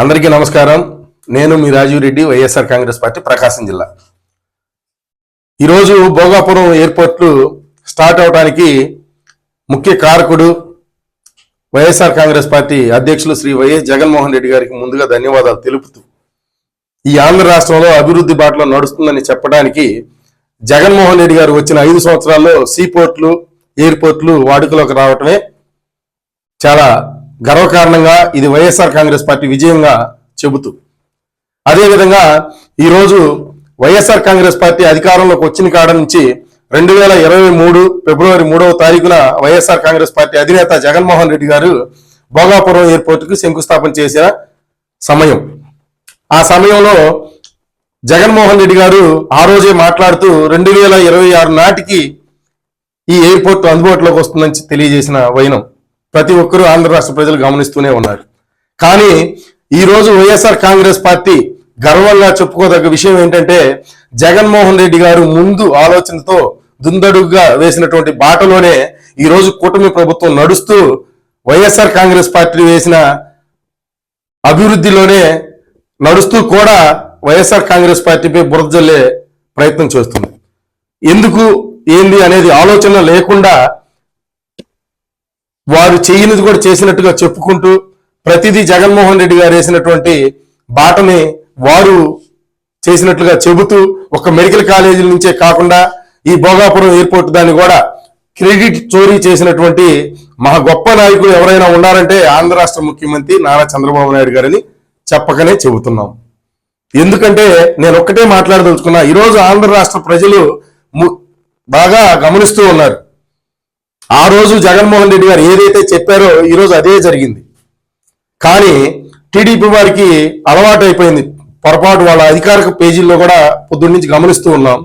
అందరికీ నమస్కారం. నేను మీ రాజీవ్ రెడ్డి, వైఎస్ఆర్ కాంగ్రెస్ పార్టీ, ప్రకాశం జిల్లా. ఈరోజు భోగాపురం ఎయిర్పోర్ట్ స్టార్ట్ అవడానికి ముఖ్య కారకుడు వైఎస్ఆర్ కాంగ్రెస్ పార్టీ అధ్యక్షులు శ్రీ వైఎస్ జగన్మోహన్ రెడ్డి గారికి ముందుగా ధన్యవాదాలు తెలుపుతూ, ఈ ఆంధ్ర రాష్ట్రంలో అభివృద్ధి బాటలో నడుస్తుందని చెప్పడానికి జగన్మోహన్ రెడ్డి గారు వచ్చిన 5 సంవత్సరాల్లో సీపోర్ట్లు, ఎయిర్పోర్ట్లు వాడుకలోకి రావటమే చాలా గర్వకారణంగా ఇది వైఎస్ఆర్ కాంగ్రెస్ పార్టీ విజయంగా చెబుతూ, అదేవిధంగా ఈరోజు వైఎస్ఆర్ కాంగ్రెస్ పార్టీ అధికారంలోకి వచ్చిన కాడ నుంచి 2023 ఫిబ్రవరి 3వ తారీఖున వైఎస్ఆర్ కాంగ్రెస్ పార్టీ అధినేత జగన్మోహన్ రెడ్డి గారు భోగాపురం ఎయిర్పోర్ట్కు శంకుస్థాపన చేసిన సమయం. ఆ సమయంలో జగన్మోహన్ రెడ్డి గారు ఆ రోజే మాట్లాడుతూ 2026 నాటికి ఈ ఎయిర్పోర్ట్ అందుబాటులోకి వస్తుందని తెలియజేసిన వైనం ప్రతి ఒక్కరూ ఆంధ్ర రాష్ట్ర ప్రజలు గమనిస్తూనే ఉన్నారు. కానీ ఈరోజు వైఎస్ఆర్ కాంగ్రెస్ పార్టీ గర్వంగా చెప్పుకోదగ్గ విషయం ఏంటంటే, జగన్మోహన్ రెడ్డి గారు ముందు ఆలోచనతో దుందడుగుగా వేసినటువంటి బాటలోనే ఈరోజు కూటమి ప్రభుత్వం నడుస్తూ వైఎస్ఆర్ కాంగ్రెస్ పార్టీ వేసిన అభివృద్ధిలోనే నడుస్తూ కూడా వైఎస్ఆర్ కాంగ్రెస్ పార్టీపై బురద జల్లే ప్రయత్నం చేస్తుంది. ఎందుకు ఏంది అనేది ఆలోచన లేకుండా వారు చేయనిది కూడా చేసినట్టుగా చెప్పుకుంటూ ప్రతిదీ జగన్మోహన్ రెడ్డి గారు వేసినటువంటి బాటని వారు చేసినట్లుగా చెబుతూ, ఒక మెడికల్ కాలేజీల నుంచే కాకుండా ఈ భోగాపురం ఎయిర్పోర్ట్ దాన్ని కూడా క్రెడిట్ చోరీ చేసినటువంటి మహా గొప్ప నాయకులు ఎవరైనా ఉన్నారంటే ఆంధ్ర రాష్ట్ర ముఖ్యమంత్రి నారా చంద్రబాబు నాయుడు గారని చెప్పకనే చెబుతున్నాం. ఎందుకంటే నేను ఒక్కటే మాట్లాడదలుచుకున్నా, ఈరోజు ఆంధ్ర రాష్ట్ర ప్రజలు బాగా గమనిస్తూ ఉన్నారు. ఆ రోజు జగన్మోహన్ రెడ్డి గారు ఏదైతే చెప్పారో ఈరోజు అదే జరిగింది. కానీ టీడీపీ వారికి అలవాటు అయిపోయింది పొరపాటు. వాళ్ళ అధికారిక పేజీల్లో కూడా పొద్దున్న నుంచి గమనిస్తూ ఉన్నాం.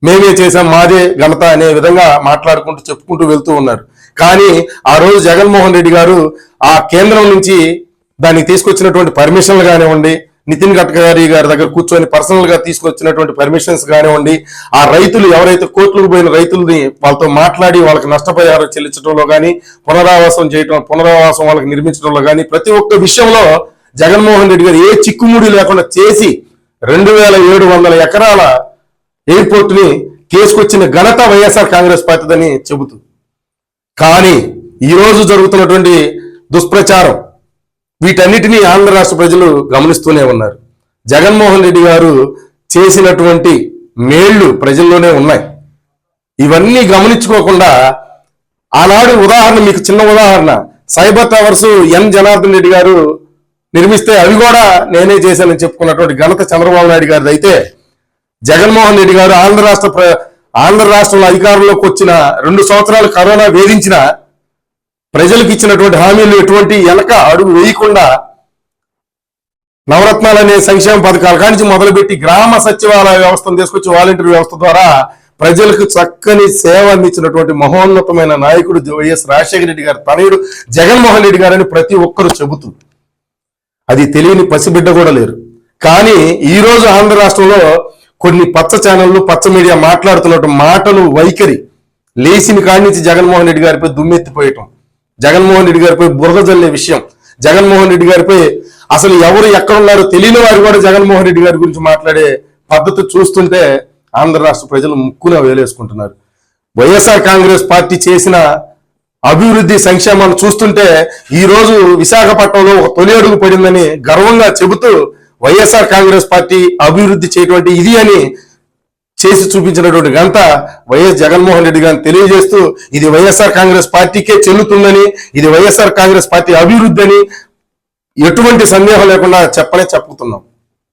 మేమే చేసాం, మాదే ఘనత అనే విధంగా మాట్లాడుకుంటూ చెప్పుకుంటూ వెళ్తూ ఉన్నారు. కానీ ఆ రోజు జగన్మోహన్ రెడ్డి గారు ఆ కేంద్రం నుంచి దానికి తీసుకొచ్చినటువంటి పర్మిషన్లు కానివ్వండి, నితిన్ గడ్కరీ గారి దగ్గర కూర్చొని పర్సనల్ గా తీసుకొచ్చినటువంటి పర్మిషన్స్ కానివ్వండి, ఆ రైతులు ఎవరైతే కోట్లకు పోయిన రైతుల్ని వాళ్ళతో మాట్లాడి వాళ్ళకి నష్టపరిహారం చెల్లించడంలో కానీ, పునరావాసం వాళ్ళకి నిర్మించడంలో కానీ, ప్రతి ఒక్క విషయంలో జగన్మోహన్ రెడ్డి గారు ఏ చిక్కుముడి లేకుండా చేసి 2700 ఎకరాల ఎయిర్పోర్ట్ ని తీసుకొచ్చిన ఘనత వైఎస్ఆర్ కాంగ్రెస్ పార్టీదని చెబుతూ, కానీ ఈరోజు జరుగుతున్నటువంటి దుష్ప్రచారం వీటన్నిటినీ ఆంధ్ర రాష్ట్ర ప్రజలు గమనిస్తూనే ఉన్నారు. జగన్మోహన్ రెడ్డి గారు చేసినటువంటి మేళ్లు ప్రజల్లోనే ఉన్నాయి. ఇవన్నీ గమనించుకోకుండా ఆనాడు ఉదాహరణ, మీకు చిన్న ఉదాహరణ, సైబర్ టవర్స్ ఎన్ జనార్దన్ రెడ్డి గారు నిర్మిస్తే అవి కూడా నేనే చేశానని చెప్పుకున్నటువంటి ఘనత చంద్రబాబు నాయుడు గారిది. అయితే జగన్మోహన్ రెడ్డి గారు ఆంధ్ర రాష్ట్రంలో అధికారంలోకి వచ్చిన 2 సంవత్సరాలు కరోనా వేధించిన ప్రజలకు ఇచ్చినటువంటి హామీలు ఎటువంటి వెనక అడుగు వేయకుండా నవరత్నాలనే సంక్షేమ పథకాల కానించి మొదలుపెట్టి గ్రామ సచివాలయ వ్యవస్థను తీసుకొచ్చి వాలంటీర్ వ్యవస్థ ద్వారా ప్రజలకు చక్కని సేవ అందించినటువంటి మహోన్నతమైన నాయకుడు వైఎస్ రాజశేఖర రెడ్డి గారు తనయుడు జగన్మోహన్ రెడ్డి గారని ప్రతి ఒక్కరూ చెబుతూ, అది తెలియని పసిబిడ్డ కూడా లేరు. కానీ ఈరోజు ఆంధ్ర రాష్ట్రంలో కొన్ని పచ్చ ఛానళ్లు, పచ్చ మీడియా మాట్లాడుతున్నట్టు మాటలు, వైఖరి లేచిన కాడి నుంచి జగన్మోహన్ రెడ్డి గారిపై దుమ్మెత్తిపోయటం, జగన్మోహన్ రెడ్డి గారిపై బురద జల్లే విషయం, జగన్మోహన్ రెడ్డి గారిపై అసలు ఎవరు ఎక్కడున్నారో తెలియని వారు కూడా జగన్మోహన్ రెడ్డి గారి గురించి మాట్లాడే పద్ధతి చూస్తుంటే ఆంధ్ర రాష్ట్ర ప్రజలు ముక్కున వేలేసుకుంటున్నారు. వైఎస్ఆర్ కాంగ్రెస్ పార్టీ చేసిన అభివృద్ధి సంక్షేమాన్ని చూస్తుంటే ఈ రోజు విశాఖపట్నంలో ఒక తొలి అడుగు పడిందని గర్వంగా చెబుతూ, వైఎస్ఆర్ కాంగ్రెస్ పార్టీ అభివృద్ధి చేయటువంటి ఇది అని చేసి చూపించినటువంటి ఘనత వైఎస్ జగన్మోహన్ రెడ్డి గారిని తెలియజేస్తూ, ఇది వైఎస్ఆర్ కాంగ్రెస్ పార్టీకే చెల్లుతుందని, ఇది వైఎస్ఆర్ కాంగ్రెస్ పార్టీ అభివృద్ధి అని ఎటువంటి సందేహం లేకుండా చెప్పుతున్నాం.